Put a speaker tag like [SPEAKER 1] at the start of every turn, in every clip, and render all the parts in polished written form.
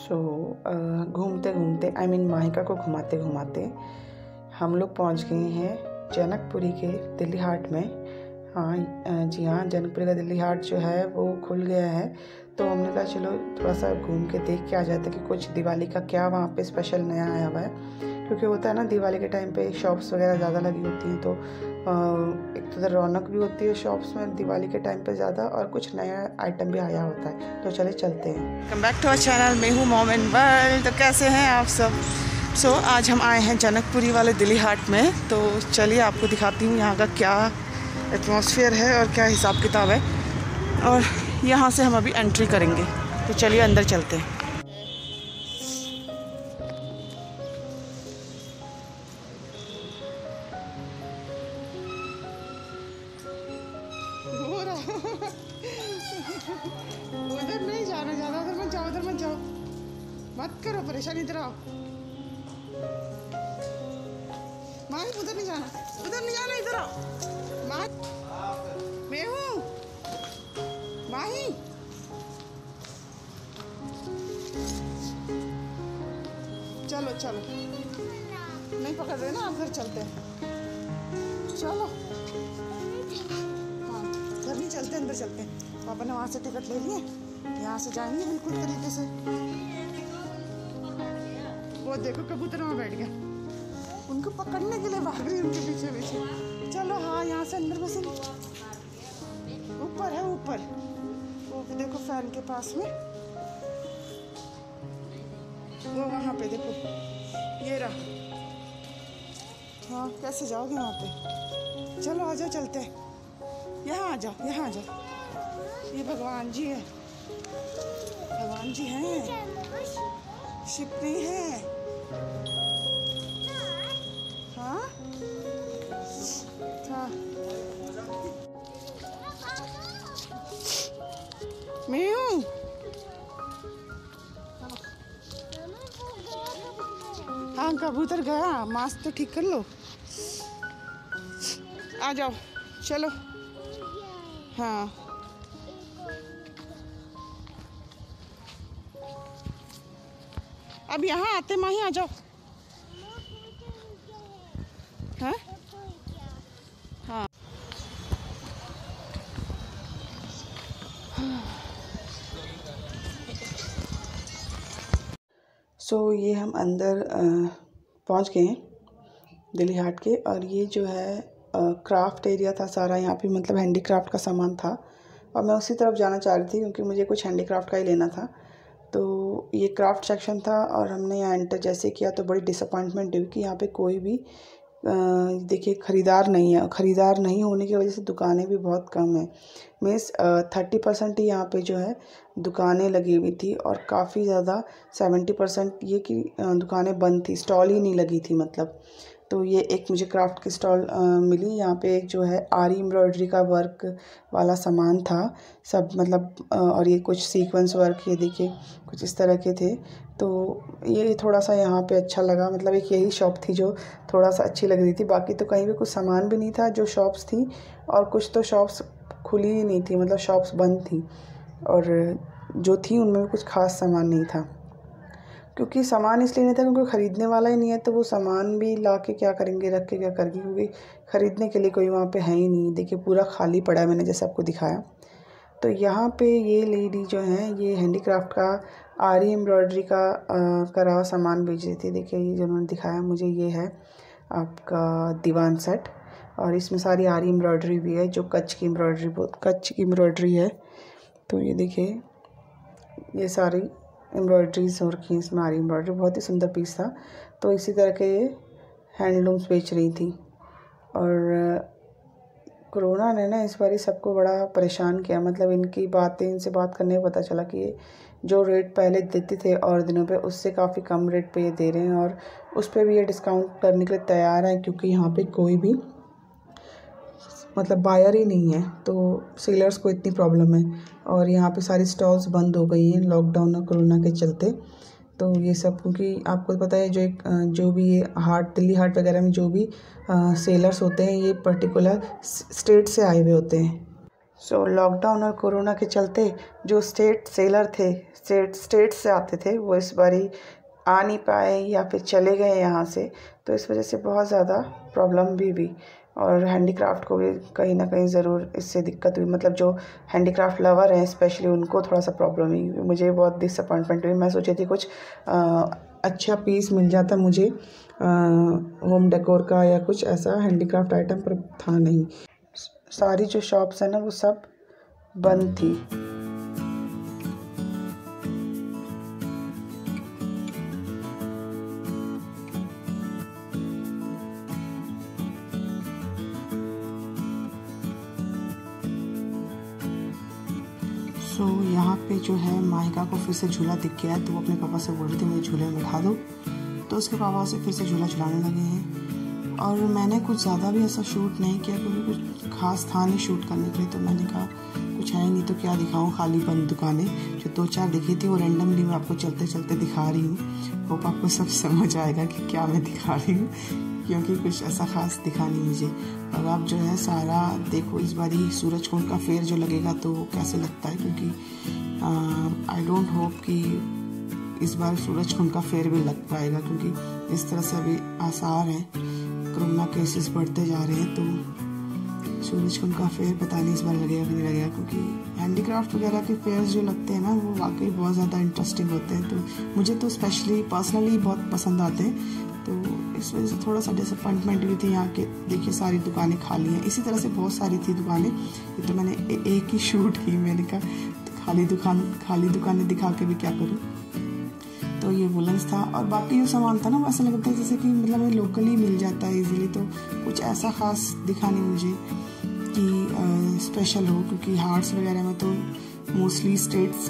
[SPEAKER 1] सो घूमते घूमते माहिका को घुमाते घुमाते हम लोग पहुंच गए हैं जनकपुरी के दिल्ली हाट में। हाँ जी हाँ, जनकपुरी का दिल्ली हाट जो है वो खुल गया है, तो हमने कहा चलो थोड़ा सा घूम के देख के आ जाते कि कुछ दिवाली का क्या वहाँ पे स्पेशल नया आया हुआ है। क्योंकि होता है ना, दिवाली के टाइम पे शॉप्स वगैरह ज़्यादा लगी होती हैं, तो एक तो रौनक भी होती है शॉप्स में दिवाली के टाइम पे ज़्यादा, और कुछ नया आइटम भी आया होता है। तो चले चलते हैं। Come back to our channel, मैं हूँ मॉम एंड वर्ल्ड। तो कैसे हैं आप सब? सो आज हम आए हैं जनकपुरी वाले दिल्ली हाट में, तो चलिए आपको दिखाती हूँ यहाँ का क्या एटमॉस्फेयर है और क्या हिसाब किताब है, और यहाँ से हम अभी एंट्री करेंगे। तो चलिए अंदर चलते हैं। उधर नहीं जाना, ज़्यादा उधर मत जाओ, उधर मत जाओ, मत करो परेशान, इधर आओ। माही उधर नहीं जाना, उधर नहीं जाना, इधर आओ। मैं हूँ माही। चलो चलो, नहीं पकड़ रहे ना आप, घर चलते हैं। चलो हाँ, घर नहीं चलते, अंदर चलते हैं। पापा ने वहाँ से टिकट ले लिए, यहाँ से जाएंगे बिल्कुल तरीके से। वो देखो कबूतर वहाँ बैठ गया, उनको पकड़ने के लिए भाग रही है उनके पीछे पीछे। चलो हाँ, यहाँ से अंदर बस ऊपर है, ऊपर वो देखो फैन के पास में, वो वहाँ पे देखो, ये रहा। हाँ कैसे जाओगे वहाँ पे? चलो आ जाओ, चलते हैं। यहाँ आ जाओ, यहाँ आ जाओ। ये भगवान जी है, भगवान जी हैं, शिप नहीं है। हाँ हाँ, मैं हूँ। हाँ कबूतर गया, मास्क तो ठीक कर लो। आ जाओ चलो। हाँ अब यहाँ आते माही, आ जाओ। हाँ हाँ सो ये हम अंदर पहुंच गए हैं दिल्ली हाट के। और ये जो है क्राफ्ट एरिया था सारा, यहाँ पे मतलब हैंडीक्राफ्ट का सामान था, और मैं उसी तरफ जाना चाह रही थी क्योंकि मुझे कुछ हैंडीक्राफ्ट का ही लेना था। तो ये क्राफ्ट सेक्शन था, और हमने यहाँ एंटर जैसे किया तो बड़ी डिसअपॉइंटमेंट हुई कि यहाँ पे कोई भी देखिए ख़रीदार नहीं है। ख़रीदार नहीं होने की वजह से दुकानें भी बहुत कम है। मीन्स 30% ही यहाँ पे जो है दुकानें लगी हुई थी, और काफ़ी ज़्यादा 70% ये कि दुकानें बंद थी, स्टॉल ही नहीं लगी थी मतलब। तो ये एक मुझे क्राफ्ट की स्टॉल मिली। यहाँ पे एक जो है आरी एम्ब्रॉयडरी का वर्क वाला सामान था सब, मतलब और ये कुछ सीक्वेंस वर्क, ये देखिए कुछ इस तरह के थे। तो ये थोड़ा सा यहाँ पे अच्छा लगा, मतलब एक यही शॉप थी जो थोड़ा सा अच्छी लग रही थी। बाकी तो कहीं भी कुछ सामान भी नहीं था जो शॉप्स थी, और कुछ तो शॉप्स खुली ही नहीं थी, मतलब शॉप्स बंद थी, और जो थी उनमें भी कुछ ख़ास सामान नहीं था। क्योंकि सामान इसलिए नहीं था क्योंकि ख़रीदने वाला ही नहीं है, तो वो सामान भी ला के क्या करेंगे, रख के क्या करेंगे, क्योंकि ख़रीदने के लिए कोई वहाँ पे है ही नहीं। देखिए पूरा खाली पड़ा है, मैंने जैसे आपको दिखाया। तो यहाँ पे ये लेडी जो हैं, ये हैंडीक्राफ्ट का आरी एम्ब्रॉयडरी का करा हुआ सामान बेच रही थी। देखिए ये जो उन्होंने दिखाया मुझे, ये है आपका दीवान सेट, और इसमें सारी आरी एम्ब्रॉयडरी भी है, जो कच्छ की एम्ब्रॉयडरी, बहुत कच्छ की एम्ब्रॉयडरी है। तो ये देखिए ये सारी एम्ब्रॉयडरीज हो रखी हैं इसमें, आरी एम्ब्रॉयडरी, बहुत ही सुंदर पीस था। तो इसी तरह के ये हैंडलूम्स बेच रही थी। और कोरोना ने ना इस बार सबको बड़ा परेशान किया, मतलब इनकी बातें, इनसे बात करने में पता चला कि ये जो रेट पहले देते थे और दिनों पे, उससे काफ़ी कम रेट पे ये दे रहे हैं, और उस पर भी ये डिस्काउंट करने के लिए तैयार हैं, क्योंकि यहाँ पे कोई भी मतलब बायर ही नहीं है, तो सेलर्स को इतनी प्रॉब्लम है। और यहाँ पे सारी स्टॉल्स बंद हो गई हैं लॉकडाउन और कोरोना के चलते। तो ये सब, क्योंकि आपको पता है जो भी ये हाट, दिल्ली हाट वगैरह में जो भी सेलर्स होते हैं, ये पर्टिकुलर स्टेट से आए हुए होते हैं। लॉकडाउन और कोरोना के चलते जो स्टेट सेलर थे, स्टेट से आते थे, वो इस बारी आ नहीं पाए या फिर चले गए यहाँ से। तो इस वजह से बहुत ज़्यादा प्रॉब्लम भी हुई और हैंडीक्राफ्ट को भी कहीं ना कहीं ज़रूर इससे दिक्कत हुई। मतलब जो हैंडीक्राफ्ट लवर हैं स्पेशली, उनको थोड़ा सा प्रॉब्लम हुई। मुझे बहुत डिसअपॉइंटमेंट हुई। मैं सोची थी कुछ अच्छा पीस मिल जाता मुझे होम डेकोर का या कुछ ऐसा हैंडीक्राफ्ट आइटम, पर था नहीं। सारी जो शॉप्स हैं ना वो सब बंद थी। यहाँ पे जो है माहिका को फिर से झूला दिख गया है, तो वो अपने पापा से बोल रही थी मुझे झूले में बिठा दो। तो उसके पापा से फिर से झूला झुलाने लगे हैं। और मैंने कुछ ज़्यादा भी ऐसा शूट नहीं किया क्योंकि कुछ खास था नहीं शूट करने के लिए। तो मैंने कहा कुछ है नहीं तो क्या दिखाऊँ, खाली बंद दुकानें जो 2-4 दिखी थी वो रेंडमली मैं आपको चलते चलते दिखा रही हूँ। होप आपको सब समझ आएगा कि क्या मैं दिखा रही हूँ, क्योंकि कुछ ऐसा खास दिखा नहीं मुझे। और आप जो है सारा देखो, इस बारी सूरज कुंड का फेयर जो लगेगा तो कैसे लगता है, क्योंकि आई डोंट होप कि इस बार सूरज कुंड का फेयर भी लग पाएगा, क्योंकि इस तरह से अभी आसार हैं, कोरोना केसेस बढ़ते जा रहे हैं। तो सूरज कुंड का फेयर पता नहीं इस बार लगेगा कि नहीं लगेगा, क्योंकि हैंडीक्राफ्ट वगैरह के फेयर्स जो लगते हैं ना वो वाकई बहुत ज़्यादा इंटरेस्टिंग होते हैं। तो मुझे तो स्पेशली पर्सनली बहुत पसंद आते हैं। तो इस वजह से थोड़ा सा डिसअपॉइंटमेंट भी थी। यहाँ के देखिए सारी दुकानें खाली हैं। इसी तरह से बहुत सारी थी दुकानें। ये तो मैंने एक ही शूट की। मैंने कहा तो खाली दुकानें दिखा के भी क्या करूँ। तो ये वुलन्स था और बाकी जो सामान था ना वो ऐसा लगता है जैसे कि मतलब ये लोकली मिल जाता है इजीली। तो कुछ ऐसा खास दिखा नहीं मुझे कि स्पेशल हो, क्योंकि हार्ट्स वगैरह में तो मोस्टली स्टेट्स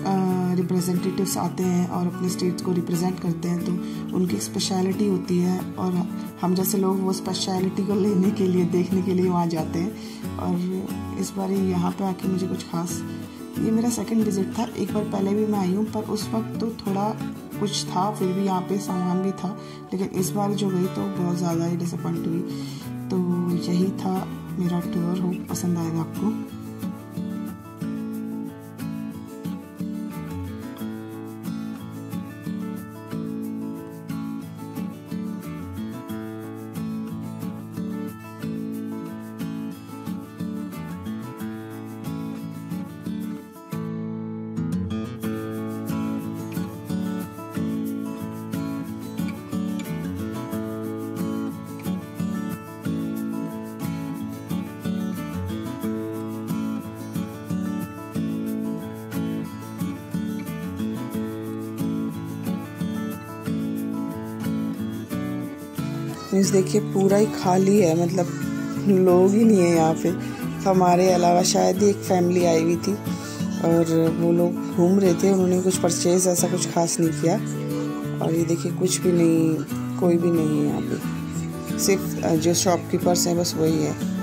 [SPEAKER 1] रिप्रेजेंटेटिव्स आते हैं और अपने स्टेट्स को रिप्रेजेंट करते हैं, तो उनकी स्पेशलिटी होती है और हम जैसे लोग वो स्पेशलिटी को लेने के लिए, देखने के लिए वहाँ जाते हैं। और इस बार यहाँ पे आके मुझे कुछ खास, ये मेरा सेकंड विजिट था। एक बार पहले भी मैं आई हूँ पर उस वक्त तो थोड़ा कुछ था, फिर भी यहाँ पे सामान भी था। लेकिन इस बार जो गई तो बहुत ज़्यादा ही डिसअपॉइंट हुई। तो यही था मेरा टूर। हो पसंद आएगा आपको। मीन्स देखिए पूरा ही खाली है, मतलब लोग ही नहीं है यहाँ पे। हमारे अलावा शायद ही एक फैमिली आई हुई थी और वो लोग घूम रहे थे। उन्होंने कुछ परचेज़ ऐसा कुछ खास नहीं किया। और ये देखिए कुछ भी नहीं, कोई भी नहीं है यहाँ पे, सिर्फ जो शॉपकीपर्स हैं बस वही है।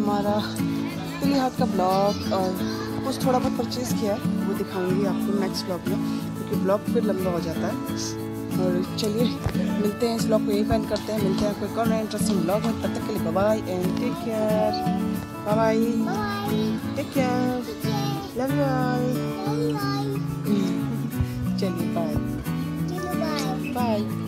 [SPEAKER 1] हमारा दिल्ली हाट का ब्लॉग और कुछ थोड़ा बहुत परचेज़ किया है वो दिखाऊंगी आपको नेक्स्ट ब्लॉग में, क्योंकि ब्लॉग फिर लंबा हो जाता है। और चलिए मिलते हैं, इस ब्लॉग को यही फाइंड करते हैं, मिलते हैं आपको एक और नए इंटरेस्टिंग ब्लॉग में। तब तक के लिए bye and take care. Bye, take care, love you all. चलिए बाय बाय।